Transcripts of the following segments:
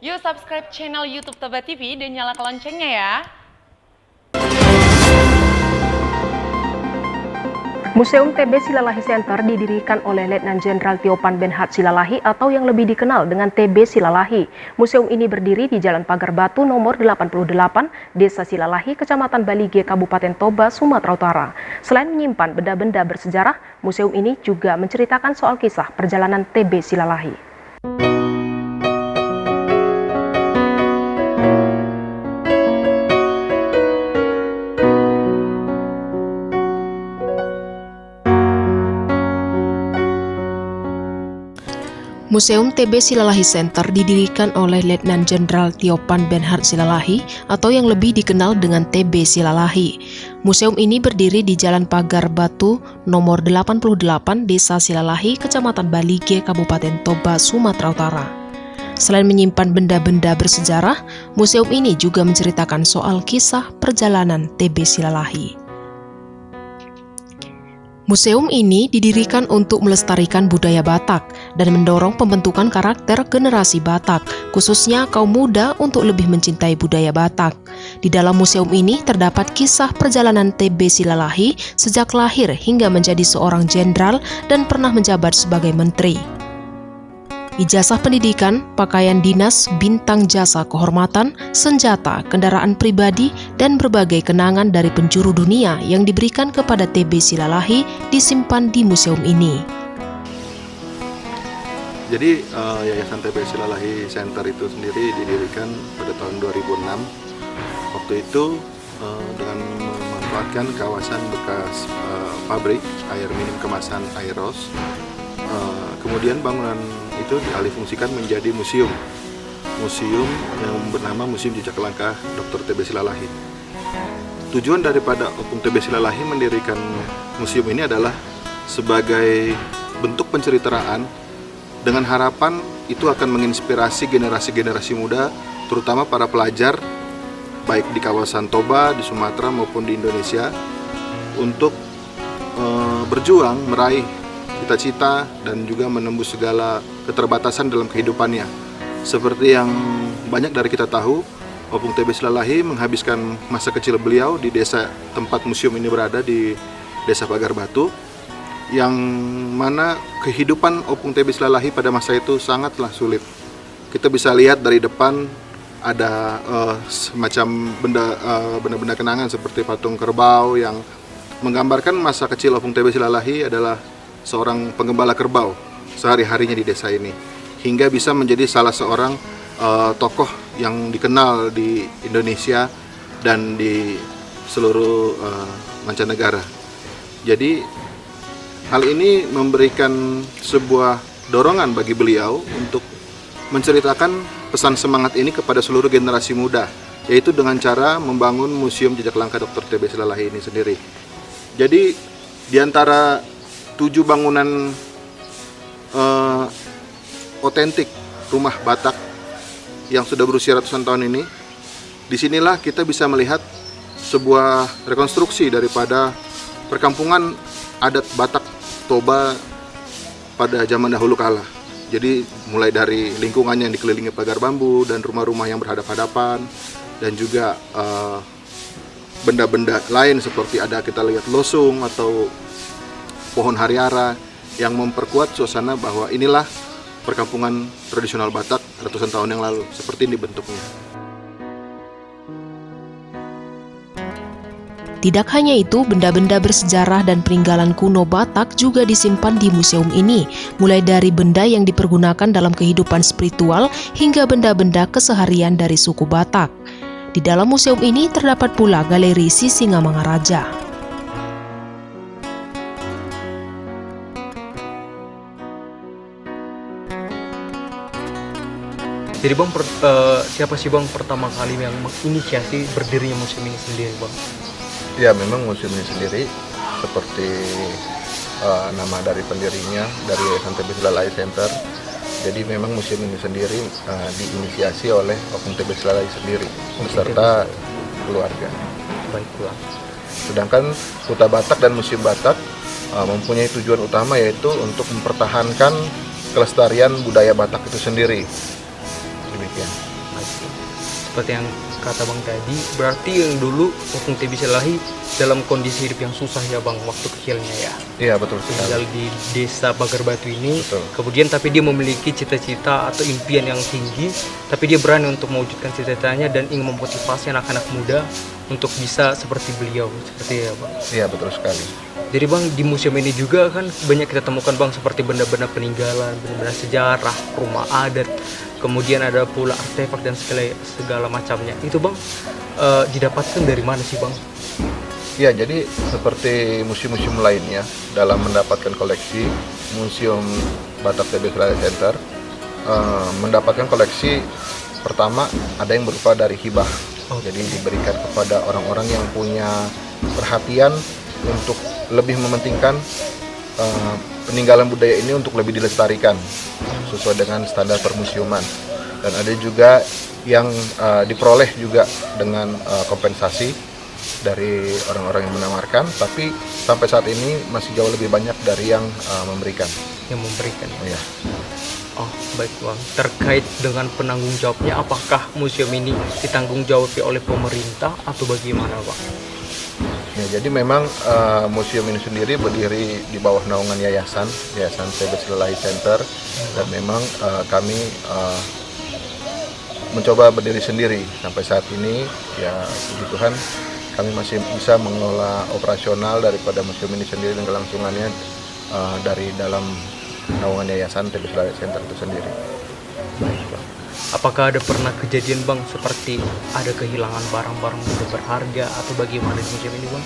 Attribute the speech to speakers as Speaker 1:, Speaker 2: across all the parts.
Speaker 1: Yuk subscribe channel YouTube Toba TV dan nyalakan loncengnya ya.
Speaker 2: Museum TB Silalahi Center didirikan oleh Letnan Jenderal Tiopan Benhart Silalahi atau yang lebih dikenal dengan TB Silalahi. Museum ini berdiri di Jalan Pagar Batu nomor 88, Desa Silalahi, Kecamatan Balige, Kabupaten Toba, Sumatera Utara. Selain menyimpan benda-benda bersejarah, museum ini juga menceritakan soal kisah perjalanan TB Silalahi. Museum TB Silalahi Center didirikan oleh Letnan Jenderal Tiopan Benhart Silalahi atau yang lebih dikenal dengan TB Silalahi. Museum ini berdiri di Jalan Pagar Batu nomor 88, Desa Silalahi, Kecamatan Balige, Kabupaten Toba, Sumatera Utara. Selain menyimpan benda-benda bersejarah, museum ini juga menceritakan soal kisah perjalanan TB Silalahi. Museum ini didirikan untuk melestarikan budaya Batak dan mendorong pembentukan karakter generasi Batak, khususnya kaum muda untuk lebih mencintai budaya Batak. Di dalam museum ini terdapat kisah perjalanan TB Silalahi sejak lahir hingga menjadi seorang jenderal dan pernah menjabat sebagai menteri. Ijazah pendidikan, pakaian dinas, bintang jasa kehormatan, senjata, kendaraan pribadi, dan berbagai kenangan dari penjuru dunia yang diberikan kepada TB Silalahi disimpan di museum ini.
Speaker 3: Jadi Yayasan TB Silalahi Center itu sendiri didirikan pada tahun 2006. Waktu itu dengan memanfaatkan kawasan bekas pabrik air minum kemasan Airos. Kemudian bangunan itu dialihfungsikan menjadi museum yang bernama Museum Jejak Langkah Dr. TB Silalahi. Tujuan daripada Opung TB Silalahi mendirikan museum ini adalah sebagai bentuk penceritaan dengan harapan itu akan menginspirasi generasi-generasi muda, terutama para pelajar baik di kawasan Toba, di Sumatera maupun di Indonesia, untuk berjuang meraih cita-cita dan juga menembus segala keterbatasan dalam kehidupannya. Seperti yang banyak dari kita tahu, Opung TB Silalahi menghabiskan masa kecil beliau di desa tempat museum ini berada, di Desa Pagar Batu, yang mana kehidupan Opung TB Silalahi pada masa itu sangatlah sulit. Kita bisa lihat dari depan ada semacam benda-benda kenangan seperti patung kerbau yang menggambarkan masa kecil Opung TB Silalahi adalah seorang penggembala kerbau sehari-harinya di desa ini, hingga bisa menjadi salah seorang tokoh yang dikenal di Indonesia dan di seluruh mancanegara. Jadi hal ini memberikan sebuah dorongan bagi beliau untuk menceritakan pesan semangat ini kepada seluruh generasi muda, yaitu dengan cara membangun Museum Jejak Langkah Dr. TB Silalahi ini sendiri. Jadi di antara 7 bangunan otentik rumah Batak yang sudah berusia ratusan tahun ini, disinilah kita bisa melihat sebuah rekonstruksi daripada perkampungan adat Batak Toba pada zaman dahulu kala. Jadi mulai dari lingkungannya yang dikelilingi pagar bambu dan rumah-rumah yang berhadap-hadapan, dan juga benda-benda lain seperti ada kita lihat losung atau pohon hariara yang memperkuat suasana bahwa inilah perkampungan tradisional Batak ratusan tahun yang lalu, seperti ini bentuknya.
Speaker 2: Tidak hanya itu, benda-benda bersejarah dan peninggalan kuno Batak juga disimpan di museum ini, mulai dari benda yang dipergunakan dalam kehidupan spiritual hingga benda-benda keseharian dari suku Batak. Di dalam museum ini terdapat pula galeri Sisingamangaraja.
Speaker 4: Jadi Bang, siapa sih Bang pertama kali yang menginisiasi berdirinya museum ini sendiri Bang?
Speaker 3: Ya, memang museum ini sendiri seperti nama dari pendirinya, dari Yayasan TB Silalahi Center. Jadi memang museum ini sendiri diinisiasi oleh Opung TB Silalahi sendiri beserta keluarga.
Speaker 4: Baiklah.
Speaker 3: Sedangkan Kuta Batak dan Museum Batak mempunyai tujuan utama, yaitu untuk mempertahankan kelestarian budaya Batak itu sendiri. Demikian.
Speaker 4: Oke. Seperti yang kata Bang tadi, berarti yang dulu Opung TBC Lalahi dalam kondisi hidup yang susah ya Bang, waktu kecilnya ya.
Speaker 3: Iya betul
Speaker 4: Tinggal
Speaker 3: sekali.
Speaker 4: di desa Pagar Batu ini.
Speaker 3: Betul.
Speaker 4: Kemudian tapi dia memiliki cita-cita atau impian yang tinggi, tapi dia berani untuk mewujudkan cita-citanya dan ingin memotivasi anak-anak muda untuk bisa seperti beliau, seperti ya Bang.
Speaker 3: Iya betul sekali.
Speaker 4: Jadi Bang, di museum ini juga kan banyak kita temukan Bang, seperti benda-benda peninggalan, benda-benda sejarah, rumah adat, kemudian ada pula artefak dan segala macamnya. Itu Bang, didapatkan dari mana sih Bang?
Speaker 3: Ya, jadi seperti museum-museum lainnya dalam mendapatkan koleksi, Museum Batak TBC Lalahi Center mendapatkan koleksi pertama ada yang berupa dari hibah. Jadi diberikan kepada orang-orang yang punya perhatian untuk lebih mementingkan peninggalan budaya ini untuk lebih dilestarikan sesuai dengan standar permusiuman. Dan ada juga yang diperoleh juga dengan kompensasi dari orang-orang yang menawarkan, tapi sampai saat ini masih jauh lebih banyak dari yang memberikan.
Speaker 4: Yang memberikan.
Speaker 3: Ya.
Speaker 4: Oh, baik Bang. Terkait dengan penanggung jawabnya, apakah museum ini ditanggung jawabi oleh pemerintah atau bagaimana Bang?
Speaker 3: Ya, jadi memang museum ini sendiri berdiri di bawah naungan Yayasan TBC Lalahi Center, dan memang kami mencoba berdiri sendiri sampai saat ini. Ya puji Tuhan kami masih bisa mengelola operasional daripada museum ini sendiri dan kelangsungannya dari dalam naungan Yayasan TBC Lalahi Center itu sendiri.
Speaker 4: Baik Bang. Apakah ada pernah kejadian Bang seperti ada kehilangan barang-barang yang berharga atau bagaimana di museum ini Bang?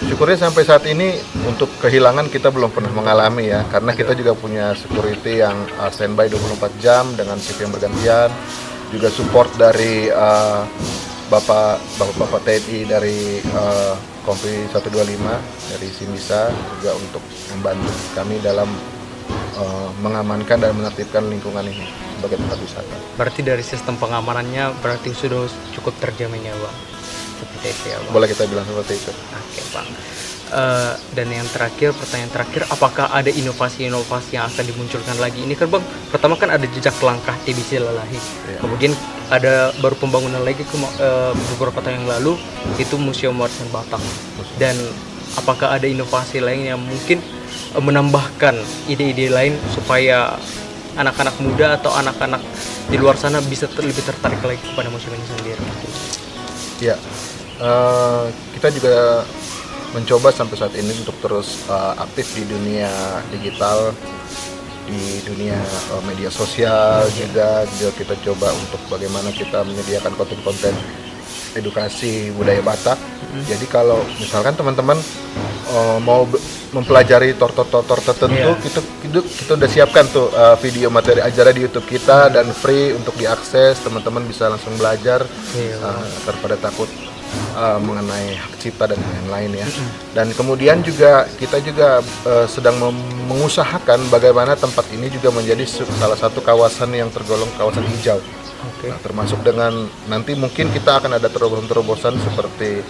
Speaker 3: Syukurnya sampai saat ini untuk kehilangan kita belum pernah mengalami ya, karena kita juga punya security yang standby 24 jam dengan shift yang bergantian, juga support dari Bapak TNI dari Kompi 125 dari Simbisa juga untuk membantu kami dalam mengamankan dan menertibkan lingkungan ini sebagai tempat wisata.
Speaker 4: Berarti dari sistem pengamanannya berarti sudah cukup terjamin ya Bang? Seperti itu ya Bang?
Speaker 3: Boleh kita bilang seperti itu.
Speaker 4: Oke Bang. Dan yang terakhir, pertanyaan terakhir, apakah ada inovasi-inovasi yang akan dimunculkan lagi? Ini kan Bang, pertama kan ada jejak langkah TBC Lalahi.
Speaker 3: Ya.
Speaker 4: Kemudian ada baru pembangunan lagi beberapa tahun yang lalu, itu Museum Warisan Batak. Dan apakah ada inovasi lain yang mungkin menambahkan ide-ide lain supaya anak-anak muda atau anak-anak di luar sana bisa lebih tertarik lagi kepada museum ini sendiri?
Speaker 3: Ya, kita juga mencoba sampai saat ini untuk terus aktif di dunia digital, di dunia media sosial juga kita coba untuk bagaimana kita menyediakan konten-konten edukasi budaya Batak. Jadi kalau misalkan teman-teman mau mempelajari tortor-tortor tertentu, kita udah siapkan tuh video materi ajaran di YouTube kita dan free untuk diakses, teman-teman bisa langsung belajar daripada takut mengenai hak cipta dan lain-lain ya. Dan kemudian juga kita juga sedang mengusahakan bagaimana tempat ini juga menjadi salah satu kawasan yang tergolong kawasan hijau. Nah, termasuk dengan nanti mungkin kita akan ada terobosan-terobosan seperti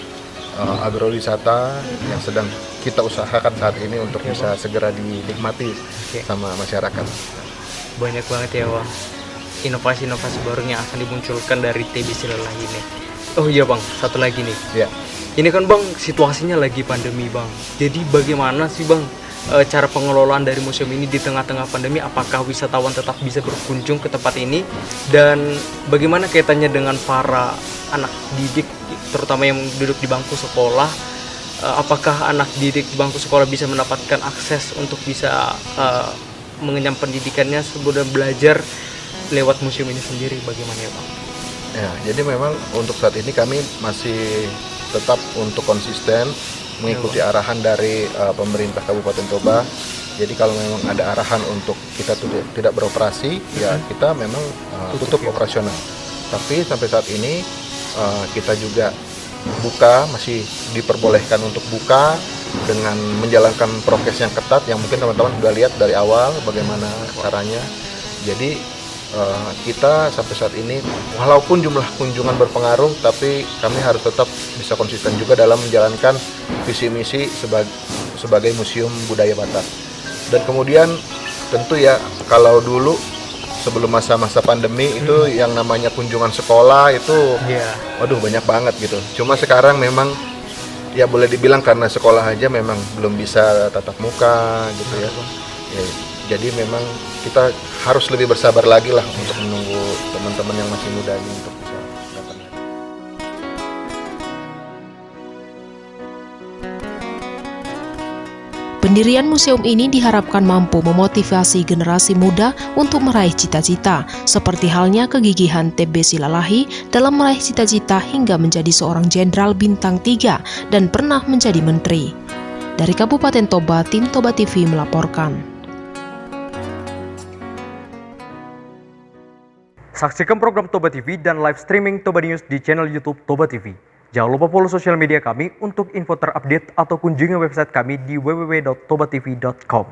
Speaker 3: agrowisata yang sedang kita usahakan saat ini untuk bisa segera dinikmati sama masyarakat.
Speaker 4: Banyak banget ya Bang, inovasi-inovasi baru yang akan dimunculkan dari TBC Lalahi ini. Oh iya Bang, satu lagi nih.
Speaker 3: Ya.
Speaker 4: Ini kan Bang, situasinya lagi pandemi Bang. Jadi bagaimana sih Bang cara pengelolaan dari museum ini di tengah-tengah pandemi? Apakah wisatawan tetap bisa berkunjung ke tempat ini? Dan bagaimana kaitannya dengan para anak didik, terutama yang duduk di bangku sekolah? Apakah anak didik di bangku sekolah bisa mendapatkan akses untuk bisa mengenyam pendidikannya sebelum belajar lewat museum ini sendiri? Bagaimana ya Bang?
Speaker 3: Ya, jadi memang untuk saat ini kami masih tetap untuk konsisten mengikuti arahan dari pemerintah Kabupaten Toba. Jadi kalau memang ada arahan untuk kita tidak beroperasi, ya kita memang tutup operasional. Tapi sampai saat ini kita juga buka, masih diperbolehkan untuk buka dengan menjalankan prokes yang ketat yang mungkin teman-teman sudah lihat dari awal bagaimana caranya. Jadi kita sampai saat ini walaupun jumlah kunjungan berpengaruh, tapi kami harus tetap bisa konsisten juga dalam menjalankan visi misi sebagai museum budaya Batak. Dan kemudian tentu ya, kalau dulu sebelum masa-masa pandemi itu yang namanya kunjungan sekolah itu
Speaker 4: Iya.
Speaker 3: waduh banyak banget gitu. Cuma sekarang memang ya boleh dibilang karena sekolah aja memang belum bisa tatap muka gitu ya. Ya, jadi memang kita harus lebih bersabar lagi lah untuk menunggu teman-teman yang masih muda ini untuk bisa datang.
Speaker 2: Pendirian museum ini diharapkan mampu memotivasi generasi muda untuk meraih cita-cita, seperti halnya kegigihan TB Silalahi dalam meraih cita-cita hingga menjadi seorang jenderal bintang 3 dan pernah menjadi menteri. Dari Kabupaten Toba, tim Toba TV melaporkan.
Speaker 4: Saksikan program Toba TV dan live streaming Toba News di channel YouTube Toba TV. Jangan lupa follow sosial media kami untuk info terupdate atau kunjungi website kami di www.tobatv.com.